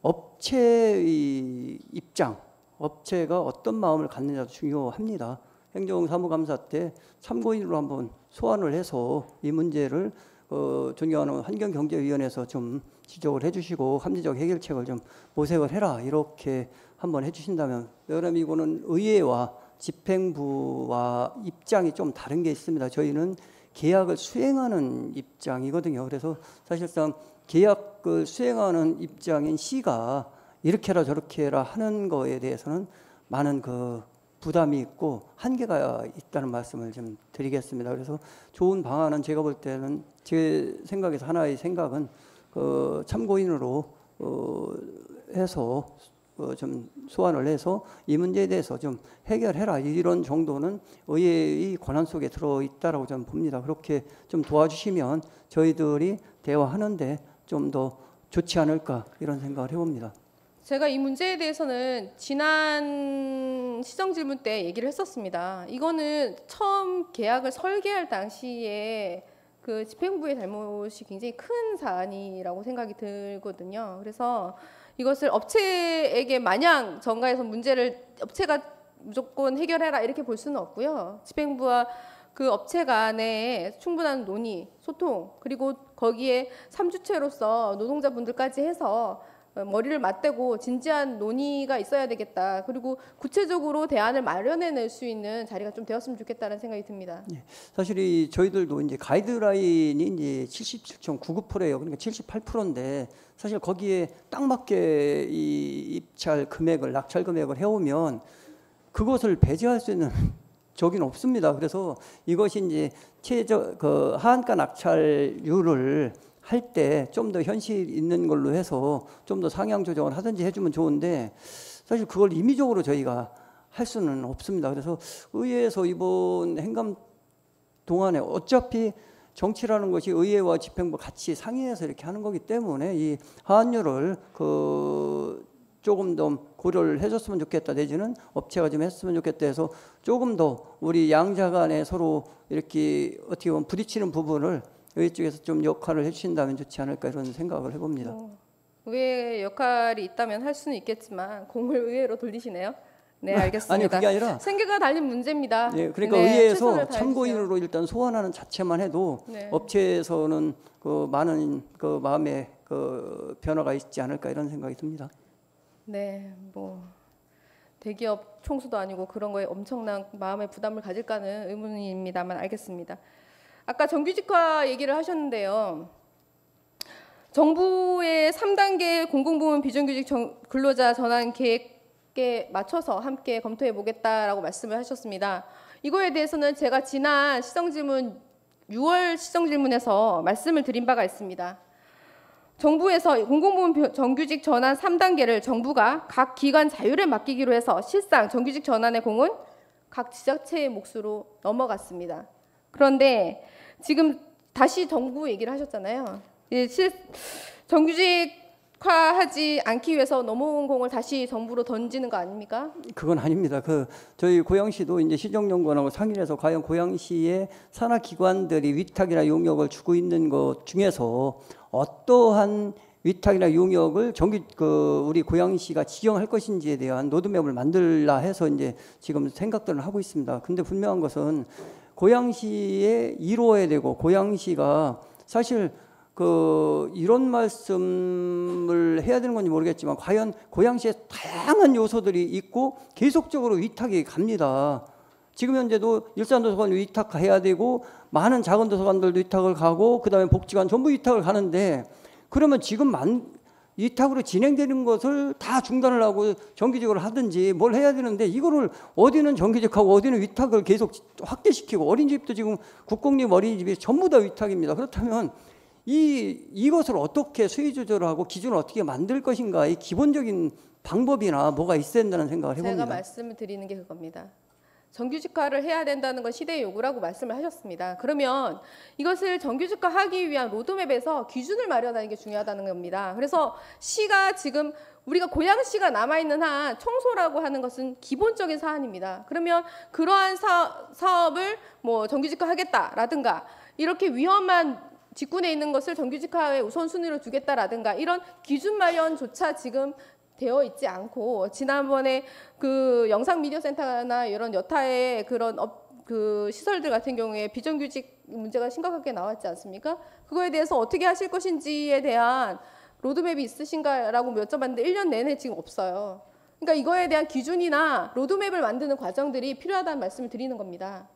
업체의 입장, 업체가 어떤 마음을 갖느냐도 중요합니다. 행정사무감사 때 참고인으로 한번 소환을 해서 이 문제를 존경하는 환경경제위원회에서 좀 지적을 해주시고 합리적 해결책을 좀 모색을 해라 이렇게 한번 해주신다면, 왜냐하면 이거는 의회와 집행부와 입장이 좀 다른 게 있습니다. 저희는 계약을 수행하는 입장이거든요. 그래서 사실상 계약을 수행하는 입장인 시가 이렇게 해라 저렇게 해라 하는 거에 대해서는 많은 그 부담이 있고 한계가 있다는 말씀을 좀 드리겠습니다. 그래서 좋은 방안은 제가 볼 때는 제 생각에서 하나의 생각은 참고인으로 해서 좀 소환을 해서 이 문제에 대해서 좀 해결해라 이런 정도는 의회의 권한 속에 들어있다라고 저는 봅니다. 그렇게 좀 도와주시면 저희들이 대화하는데 좀 더 좋지 않을까 이런 생각을 해봅니다. 제가 이 문제에 대해서는 지난 시정질문 때 얘기를 했었습니다. 이거는 처음 계약을 설계할 당시에 그 집행부의 잘못이 굉장히 큰 사안이라고 생각이 들거든요. 그래서 이것을 업체에게 마냥 전가해서 문제를 업체가 무조건 해결해라 이렇게 볼 수는 없고요. 집행부와 그 업체 간에 충분한 논의, 소통, 그리고 거기에 3주체로서 노동자분들까지 해서 머리를 맞대고 진지한 논의가 있어야 되겠다. 그리고 구체적으로 대안을 마련해낼 수 있는 자리가 좀 되었으면 좋겠다는 생각이 듭니다. 예, 사실 저희들도 이제 가이드라인이 이제 77.99%예요. 그러니까 78%인데 사실 거기에 딱 맞게 이 입찰 금액을 낙찰 금액을 해오면 그것을 배제할 수 있는 적은 없습니다. 그래서 이것이 이제 그 하한가 낙찰률을 할 때 좀 더 현실 있는 걸로 해서 좀 더 상향 조정을 하든지 해주면 좋은데 사실 그걸 임의적으로 저희가 할 수는 없습니다. 그래서 의회에서 이번 행감 동안에 어차피 정치라는 것이 의회와 집행부 같이 상의해서 이렇게 하는 거기 때문에 이 하한율을 조금 더 고려를 해줬으면 좋겠다 내지는 업체가 좀 했으면 좋겠다 해서 조금 더 우리 양자 간에 서로 이렇게 어떻게 보면 부딪히는 부분을 의회 쪽에서 좀 역할을 해주신다면 좋지 않을까 이런 생각을 해봅니다. 의회의 역할이 있다면 할 수는 있겠지만 공을 의회로 돌리시네요. 네, 알겠습니다. 아니요, 그게 아니라 생계가 달린 문제입니다. 예, 그러니까 네, 의회에서 최선을 다해주세요. 참고인으로 일단 소환하는 자체만 해도 네. 업체에서는 그 많은 그 마음의 그 변화가 있지 않을까 이런 생각이 듭니다. 네, 뭐 대기업 총수도 아니고 그런 거에 엄청난 마음의 부담을 가질까는 의문입니다만 알겠습니다. 아까 정규직화 얘기를 하셨는데요. 정부의 3단계 공공부문 비정규직 근로자 전환 계획에 맞춰서 함께 검토해 보겠다라고 말씀을 하셨습니다. 이거에 대해서는 제가 지난 시정질문 6월 시정질문에서 말씀을 드린 바가 있습니다. 정부에서 공공부문 정규직 전환 3단계를 정부가 각 기관 자율에 맡기기로 해서 실상 정규직 전환의 공은 각 지자체의 몫으로 넘어갔습니다. 그런데 지금 다시 정부 얘기를 하셨잖아요. 정규직화하지 않기 위해서 넘어온 공을 다시 정부로 던지는 거 아닙니까? 그건 아닙니다. 저희 고양시도 이제 시정연구원하고 상의를 해서 과연 고양시의 산하기관들이 위탁이나 용역을 주고 있는 것 중에서 어떠한 위탁이나 용역을 우리 고양시가 지정할 것인지에 대한 로드맵을 만들라 해서 이제 지금 생각들을 하고 있습니다. 근데 분명한 것은 고양시에 이루어야 되고, 고양시가 사실 이런 말씀을 해야 되는 건지 모르겠지만 과연 고양시에 다양한 요소들이 있고 계속적으로 위탁이 갑니다. 지금 현재도 일산도서관 위탁해야 되고 많은 작은 도서관들도 위탁을 가고 그다음에 복지관 전부 위탁을 가는데, 그러면 지금 위탁으로 진행되는 것을 다 중단을 하고 정규직으로 하든지 뭘 해야 되는데, 이거를 어디는 정규직하고 어디는 위탁을 계속 확대시키고, 어린이집도 지금 국공립 어린이집이 전부 다 위탁입니다. 그렇다면 이것을 어떻게 수위 조절하고 기준을 어떻게 만들 것인가의 기본적인 방법이나 뭐가 있어야 된다는 생각을 해봅니다. 제가 말씀을 드리는 게 그겁니다. 정규직화를 해야 된다는 건 시대의 요구라고 말씀을 하셨습니다. 그러면 이것을 정규직화하기 위한 로드맵에서 기준을 마련하는 게 중요하다는 겁니다. 그래서 시가 지금 우리가 고양시가 남아있는 한 청소라고 하는 것은 기본적인 사안입니다. 그러면 그러한 사업을 뭐 정규직화하겠다라든가 이렇게 위험한 직군에 있는 것을 정규직화의 우선순위로 두겠다라든가 이런 기준 마련조차 지금 되어 있지 않고, 지난번에 그 영상미디어센터나 이런 여타의 그런 시설들 같은 경우에 비정규직 문제가 심각하게 나왔지 않습니까? 그거에 대해서 어떻게 하실 것인지에 대한 로드맵이 있으신가라고 여쭤봤는데 1년 내내 지금 없어요. 그러니까 이거에 대한 기준이나 로드맵을 만드는 과정들이 필요하다는 말씀을 드리는 겁니다.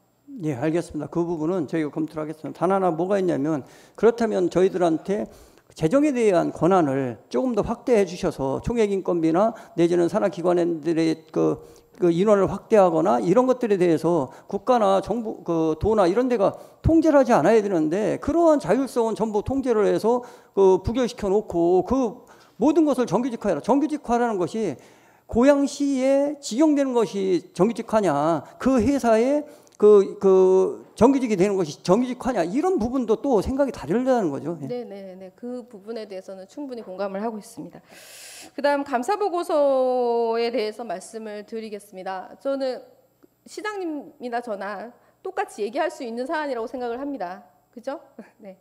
예, 알겠습니다. 그 부분은 저희가 검토를 하겠습니다. 단 하나 뭐가 있냐면, 그렇다면 저희들한테 재정에 대한 권한을 조금 더 확대해 주셔서 총액인건비나 내지는 산하기관들의 그 인원을 확대하거나 이런 것들에 대해서 국가나 정부 도나 이런 데가 통제를 하지 않아야 되는데, 그러한 자율성은 전부 통제를 해서 부결시켜 놓고 그 모든 것을 정규직화해라. 정규직화라는 것이 고양시에 지정되는 것이 정규직화냐, 그 회사에 정규직이 되는 것이 정규직화냐, 이런 부분도 또 생각이 다르다는 거죠. 네. 그 부분에 대해서는 충분히 공감을 하고 있습니다. 그다음 감사보고서에 대해서 말씀을 드리겠습니다. 저는 시장님이나 저나 똑같이 얘기할 수 있는 사안이라고 생각을 합니다. 그죠? 네.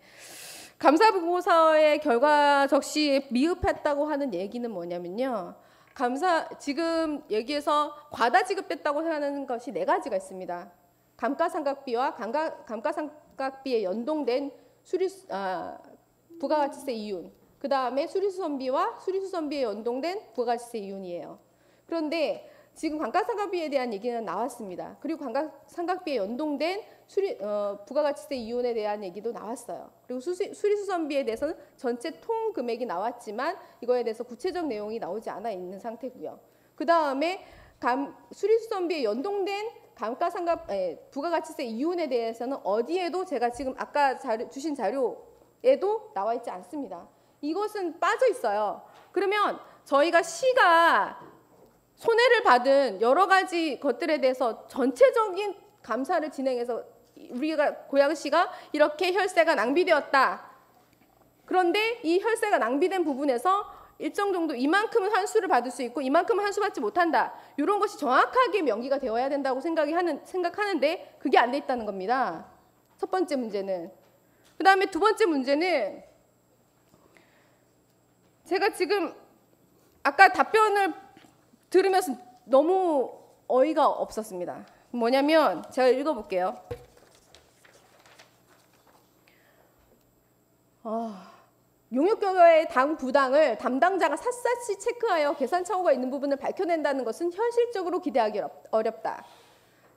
감사보고서의 결과 적시에 미흡했다고 하는 얘기는 뭐냐면요. 지금 얘기해서 과다 지급됐다고 하는 것이 4가지가 있습니다. 감가상각비와 감가상각비에 연동된 부가가치세 이윤, 그 다음에 수리수선비와 수리수선비에 연동된 부가가치세 이윤이에요. 그런데 지금 감가상각비에 대한 얘기는 나왔습니다. 그리고 감가상각비에 연동된 부가가치세 이윤에 대한 얘기도 나왔어요. 그리고 수리수선비에 대해서는 전체 통 금액이 나왔지만 이거에 대해서 구체적 내용이 나오지 않아 있는 상태고요. 그 다음에 수리수선비에 연동된 부가가치세 이윤에 대해서는 어디에도 제가 지금 아까 주신 자료에도 나와 있지 않습니다. 이것은 빠져 있어요. 그러면 저희가 시가 손해를 받은 여러 가지 것들에 대해서 전체적인 감사를 진행해서 우리가 고양시가 이렇게 혈세가 낭비되었다. 그런데 이 혈세가 낭비된 부분에서 일정 정도 이만큼은 환수를 받을 수 있고 이만큼은 환수받지 못한다. 이런 것이 정확하게 명기가 되어야 된다고 생각하는데 그게 안 돼 있다는 겁니다. 첫 번째 문제는. 그 다음에 두 번째 문제는 제가 지금 아까 답변을 들으면서 너무 어이가 없었습니다. 뭐냐면 제가 읽어볼게요. 용역경과의 당 부당을 담당자가 샅샅이 체크하여 계산 착오가 있는 부분을 밝혀낸다는 것은 현실적으로 기대하기 어렵다.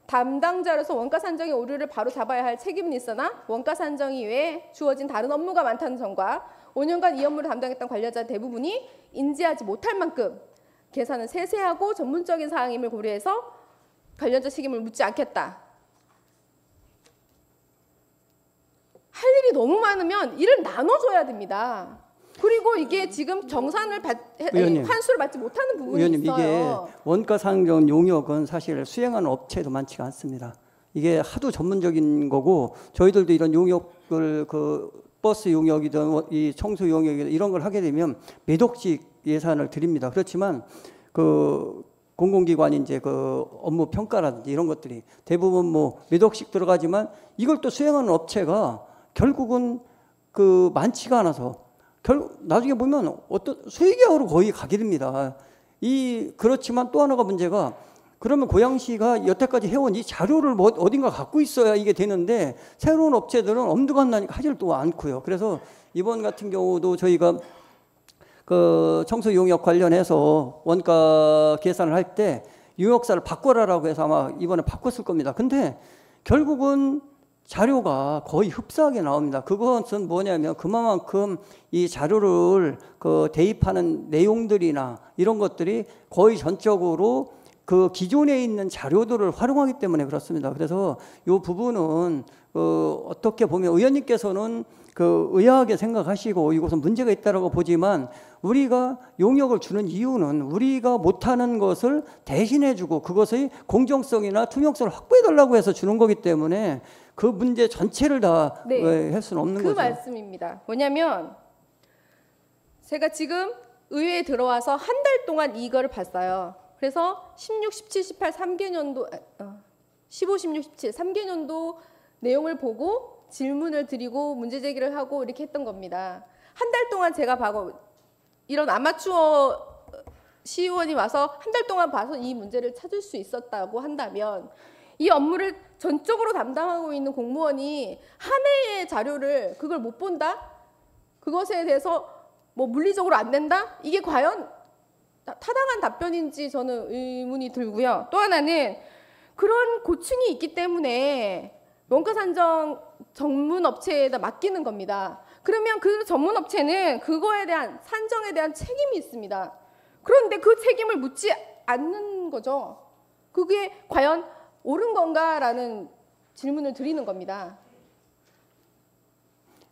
담당자로서 원가 산정의 오류를 바로 잡아야 할 책임은 있으나 원가 산정 이외에 주어진 다른 업무가 많다는 점과 5년간 이 업무를 담당했던 관련자 대부분이 인지하지 못할 만큼 계산은 세세하고 전문적인 사항임을 고려해서 관련자 책임을 묻지 않겠다. 일이 너무 많으면 일을 나눠줘야 됩니다. 그리고 이게 지금 정산을 의원님, 환수를 받지 못하는 부분이 의원님, 있어요. 이게 원가 상정 용역은 사실 수행하는 업체도 많지가 않습니다. 이게 하도 전문적인 거고 저희들도 이런 용역을 버스 용역이든 이 청소 용역이든 이런 걸 하게 되면 몇 억씩 예산을 드립니다. 그렇지만 공공기관 이제 업무 평가라든지 이런 것들이 대부분 몇 억씩 들어가지만 이걸 또 수행하는 업체가 결국은 많지가 않아서 나중에 보면 어떤 수의계약으로 거의 가게 됩니다. 그렇지만 또 하나가 문제가 그러면 고양시가 여태까지 해온 이 자료를 어딘가 갖고 있어야 이게 되는데 새로운 업체들은 엄두가 안 나니까 하지를 또 않고요. 그래서 이번 같은 경우도 저희가 청소 용역 관련해서 원가 계산을 할 때 용역사를 바꿔라라고 해서 아마 이번에 바꿨을 겁니다. 근데 결국은 자료가 거의 흡사하게 나옵니다. 그것은 뭐냐면 그만큼 이 자료를 대입하는 내용들이나 이런 것들이 거의 전적으로 기존에 있는 자료들을 활용하기 때문에 그렇습니다. 그래서 이 부분은 어떻게 보면 의원님께서는 의아하게 생각하시고 이것은 문제가 있다라고 보지만 우리가 용역을 주는 이유는 우리가 못하는 것을 대신해주고 그것의 공정성이나 투명성을 확보해달라고 해서 주는 거기 때문에 그 문제 전체를 다 할 수는 없는 거죠. 그 말씀입니다. 뭐냐면 제가 지금 의회에 들어와서 한 달 동안 이거를 봤어요. 그래서 16, 17, 18, 3개년도 15, 16, 17 3개년도 내용을 보고 질문을 드리고 문제 제기를 하고 이렇게 했던 겁니다. 한 달 동안 제가 봐고 이런 아마추어 시의원이 와서 한 달 동안 봐서 이 문제를 찾을 수 있었다고 한다면 이 업무를 전적으로 담당하고 있는 공무원이 한 해의 자료를 그걸 못 본다? 그것에 대해서 물리적으로 안 된다? 이게 과연 타당한 답변인지 저는 의문이 들고요. 또 하나는 그런 고충이 있기 때문에 원가 산정 전문 업체에다 맡기는 겁니다. 그러면 그 전문 업체는 그거에 대한 산정에 대한 책임이 있습니다. 그런데 그 책임을 묻지 않는 거죠. 그게 과연 옳은 건가라는 질문을 드리는 겁니다.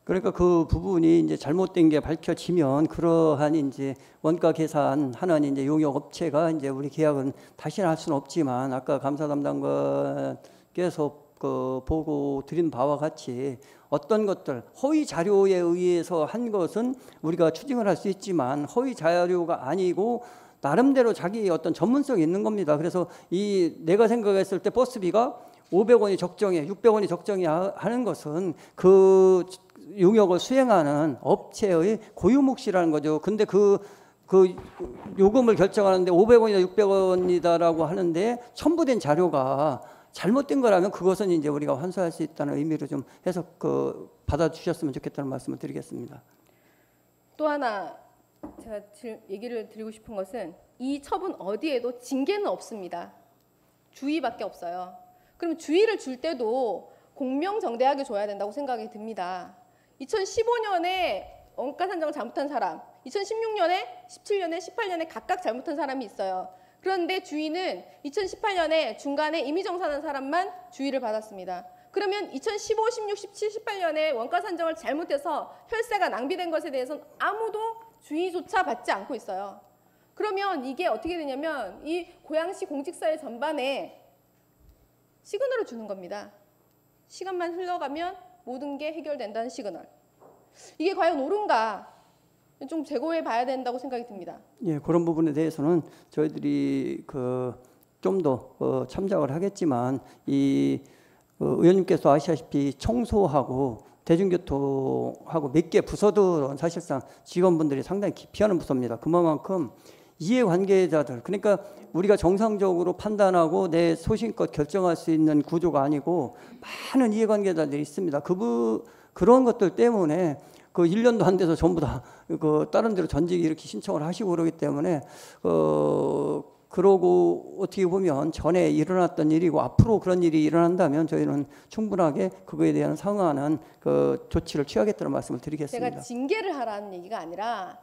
그러니까 그 부분이 이제 잘못된 게 밝혀지면 그러한 이제 원가 계산하는 이제 용역 업체가 이제 우리 계약은 다시는 할 수는 없지만 아까 감사 담당관께서 보고 드린 바와 같이 어떤 것들 허위 자료에 의해서 한 것은 우리가 추징을 할 수 있지만 허위 자료가 아니고 나름대로 자기 어떤 전문성이 있는 겁니다. 그래서 내가 생각했을 때 버스비가 500원이 적정해, 600원이 적정해 하는 것은 그 용역을 수행하는 업체의 고유몫이라는 거죠. 근데 그 요금을 결정하는데 500원이다 600원이다라고 하는데 첨부된 자료가 잘못된 거라면 그것은 이제 우리가 환수할 수 있다는 의미로 좀 해서 받아주셨으면 좋겠다는 말씀을 드리겠습니다. 또 하나 제가 얘기를 드리고 싶은 것은 이 처분 어디에도 징계는 없습니다. 주의밖에 없어요. 그럼 주의를 줄 때도 공명정대하게 줘야 된다고 생각이 듭니다. 2015년에 원가 산정을 잘못한 사람, 2016년에, 17년에, 18년에 각각 잘못한 사람이 있어요. 그런데 주의는 2018년에 중간에 임의정산한 사람만 주의를 받았습니다. 그러면 2015, 16, 17, 18년에 원가 산정을 잘못해서 혈세가 낭비된 것에 대해서는 아무도 주의조차 받지 않고 있어요. 그러면 이게 어떻게 되냐면 이 고양시 공직사회 전반에 시그널을 주는 겁니다. 시간만 흘러가면 모든 게 해결된다는 시그널. 이게 과연 옳은가? 좀 재고해 봐야 된다고 생각이 듭니다. 예, 그런 부분에 대해서는 저희들이 좀 더 참작을 하겠지만 의원님께서 아시다시피 청소하고 대중교통하고 몇 개 부서들은 사실상 직원분들이 상당히 기피하는 부서입니다. 그만큼 이해관계자들, 그러니까 우리가 정상적으로 판단하고 내 소신껏 결정할 수 있는 구조가 아니고 많은 이해관계자들이 있습니다. 그런 것들 때문에 1년도 안 돼서 전부 다 다른 데로 전직 이렇게 신청을 하시고 그러기 때문에 그러고 어떻게 보면 전에 일어났던 일이고 앞으로 그런 일이 일어난다면 저희는 충분하게 그거에 대한 상응하는 조치를 취하겠다는 말씀을 드리겠습니다. 제가 징계를 하라는 얘기가 아니라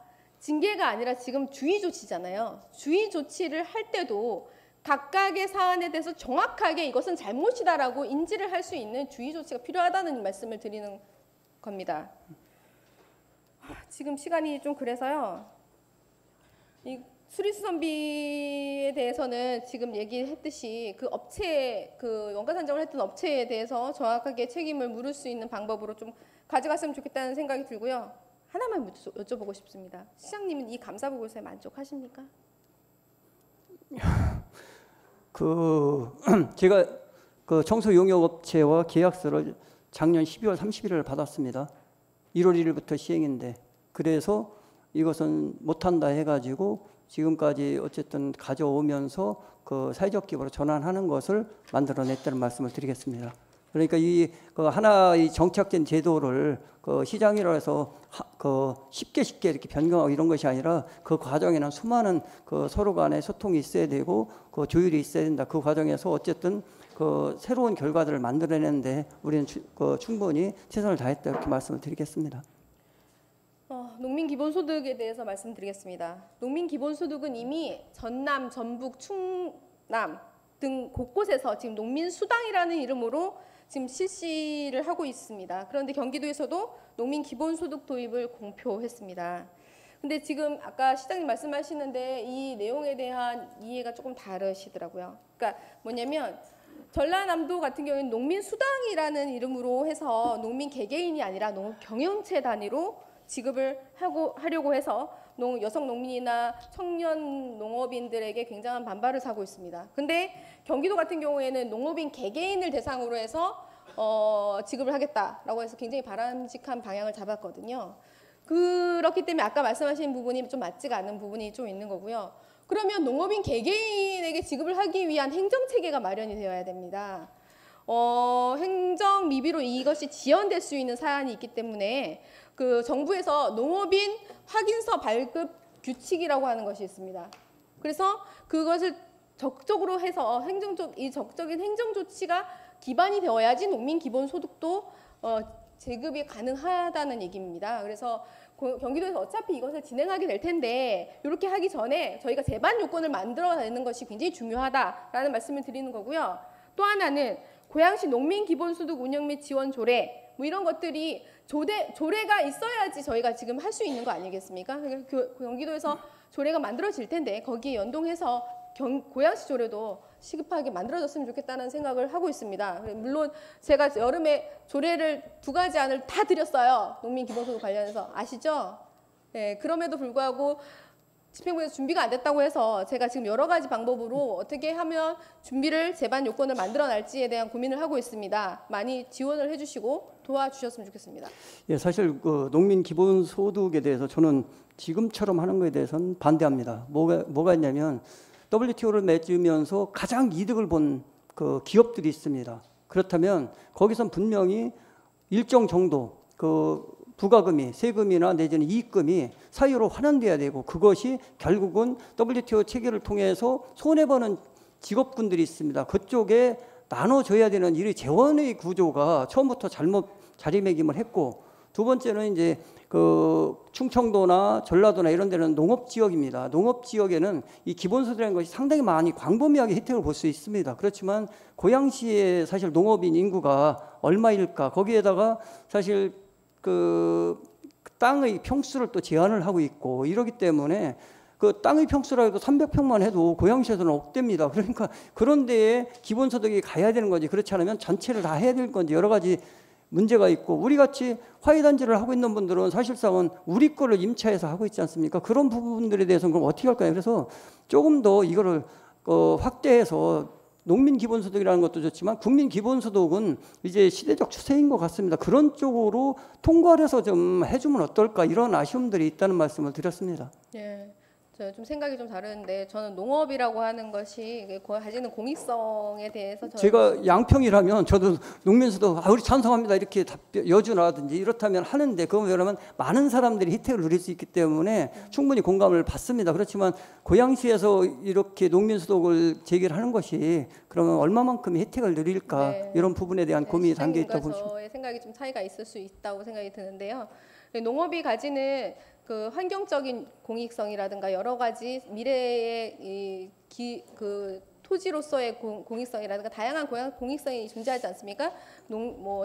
지금 주의 조치잖아요. 주의 조치를 할 때도 각각의 사안에 대해서 정확하게 이것은 잘못이다라고 인지를 할 수 있는 주의 조치가 필요하다는 말씀을 드리는 겁니다. 지금 시간이 좀 그래서요. 이 수리수선비에 대해서는 지금 얘기했듯이 그 업체, 그 원가 산정을 했던 업체에 대해서 정확하게 책임을 물을 수 있는 방법으로 좀 가져갔으면 좋겠다는 생각이 들고요. 하나만 여쭤보고 싶습니다. 시장님은 이 감사 보고서에 만족하십니까? 제가 그 청소용역업체와 계약서를 작년 12월 31일 받았습니다. 1월 1일부터 시행인데, 그래서 이것은 못한다 해가지고 지금까지 어쨌든 가져오면서 그 사회적 기업으로 전환하는 것을 만들어냈다는 말씀을 드리겠습니다. 그러니까 그 하나의 정착된 제도를 그 시장이라 해서 쉽게 이렇게 변경하고 이런 것이 아니라 그 과정에는 수많은 그 서로 간의 소통이 있어야 되고 그 조율이 있어야 된다. 그 과정에서 어쨌든 그 새로운 결과들을 만들어내는데 우리는 충분히 최선을 다했다, 이렇게 말씀을 드리겠습니다. 농민 기본소득에 대해서 말씀드리겠습니다. 농민 기본소득은 이미 전남, 전북, 충남 등 곳곳에서 지금 농민수당이라는 이름으로 지금 실시를 하고 있습니다. 그런데 경기도에서도 농민 기본소득 도입을 공표했습니다. 근데 지금 아까 시장님 말씀하시는데 이 내용에 대한 이해가 조금 다르시더라고요. 그러니까 뭐냐면 전라남도 같은 경우에는 농민수당이라는 이름으로 해서 농민 개개인이 아니라 경영체 단위로 지급을 하려고 해서 여성 농민이나 청년 농업인들에게 굉장한 반발을 사고 있습니다. 근데 경기도 같은 경우에는 농업인 개개인을 대상으로 해서 지급을 하겠다라고 해서 굉장히 바람직한 방향을 잡았거든요. 그렇기 때문에 아까 말씀하신 부분이 좀 맞지가 않는 부분이 좀 있는 거고요. 그러면 농업인 개개인에게 지급을 하기 위한 행정체계가 마련이 되어야 됩니다. 행정 미비로 이것이 지연될 수 있는 사안이 있기 때문에 그 정부에서 농업인 확인서 발급 규칙이라고 하는 것이 있습니다. 그래서 그것을 적극적으로 해서 이 적극적인 행정 조치가 기반이 되어야지 농민 기본소득도 제급이 가능하다는 얘기입니다. 그래서 경기도에서 어차피 이것을 진행하게 될 텐데 이렇게 하기 전에 저희가 제반 요건을 만들어내는 것이 굉장히 중요하다라는 말씀을 드리는 거고요. 또 하나는 고양시 농민 기본소득 운영 및 지원 조례 뭐 이런 것들이 조례가 있어야지 저희가 지금 할 수 있는 거 아니겠습니까? 경기도에서 조례가 만들어질 텐데 거기에 연동해서 고양시 조례도 시급하게 만들어졌으면 좋겠다는 생각을 하고 있습니다. 물론 제가 여름에 조례를 2가지 안을 다 드렸어요. 농민 기본소득 관련해서 아시죠? 네, 그럼에도 불구하고 집행부에서 준비가 안 됐다고 해서 제가 지금 여러 가지 방법으로 어떻게 하면 준비를 제반 요건을 만들어낼지에 대한 고민을 하고 있습니다. 많이 지원을 해주시고 도와주셨으면 좋겠습니다. 예, 사실 그 농민 기본소득에 대해서 저는 지금처럼 하는 것에 대해서는 반대합니다. 뭐가 있냐면 WTO를 맺으면서 가장 이득을 본 그 기업들이 있습니다. 그렇다면 거기선 분명히 일정 정도 그 부가금이 세금이나 내지는 이익금이 사유로 환원돼야 되고 그것이 결국은 WTO 체계를 통해서 손해보는 직업군들이 있습니다. 그쪽에 나눠줘야 되는 이 재원의 구조가 처음부터 잘못 자리매김을 했고, 두 번째는 이제 그 충청도나 전라도나 이런 데는 농업 지역입니다. 농업 지역에는 이 기본소득이라는 것이 상당히 많이 광범위하게 혜택을 볼 수 있습니다. 그렇지만 고양시의 사실 농업인 인구가 얼마일까? 거기에다가 사실 그 땅의 평수를 또 제한을 하고 있고 이러기 때문에 그 땅의 평수라고 해도 300평만 해도 고양시에서는 억대입니다. 그러니까 그런 데에 기본소득이 가야 되는 건지 그렇지 않으면 전체를 다 해야 될 건지 여러 가지 문제가 있고, 우리같이 화훼단지를 하고 있는 분들은 사실상은 우리 거를 임차해서 하고 있지 않습니까? 그런 부분들에 대해서는 그럼 어떻게 할까요? 그래서 조금 더 이거를 확대해서 농민 기본소득이라는 것도 좋지만 국민 기본소득은 이제 시대적 추세인 것 같습니다. 그런 쪽으로 통과를 해서 좀 해주면 어떨까, 이런 아쉬움들이 있다는 말씀을 드렸습니다. 네, 저 좀 생각이 좀 다른데 저는 농업이라고 하는 것이 가지는 공익성에 대해서 제가 양평이라면 저도 농민수도 우리 찬성합니다 이렇게 여주나든지 이렇다면 하는데, 그건 왜냐하면 많은 사람들이 혜택을 누릴 수 있기 때문에 충분히 공감을 받습니다. 그렇지만 고양시에서 이렇게 농민소득을 제기를 하는 것이 그러면 얼마만큼 혜택을 누릴까, 네, 이런 부분에 대한 고민이 담겨 있다고 보시면 저의 생각이 좀 차이가 있을 수 있다고 생각이 드는데요. 농업이 가지는 그 환경적인 공익성이라든가 여러 가지 미래의 그 토지로서의 공익성이라든가 다양한 공익성이 존재하지 않습니까?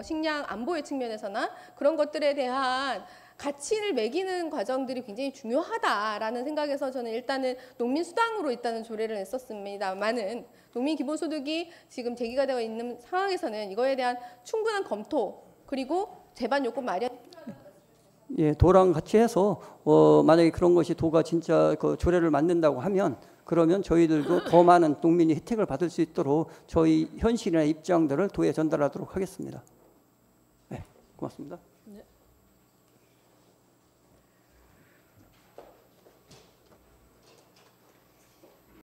식량 안보의 측면에서나 그런 것들에 대한 가치를 매기는 과정들이 굉장히 중요하다라는 생각에서 저는 일단은 농민 수당으로 일단은 조례를 냈었습니다만은 농민 기본소득이 지금 제기가 되어 있는 상황에서는 이거에 대한 충분한 검토 그리고 제반 요건 마련. 예, 도랑 같이 해서 만약에 그런 것이 도가 진짜 그 조례를 만든다고 하면 그러면 저희들도 더 많은 농민이 혜택을 받을 수 있도록 저희 현실이나 입장들을 도에 전달하도록 하겠습니다. 네, 고맙습니다. 네.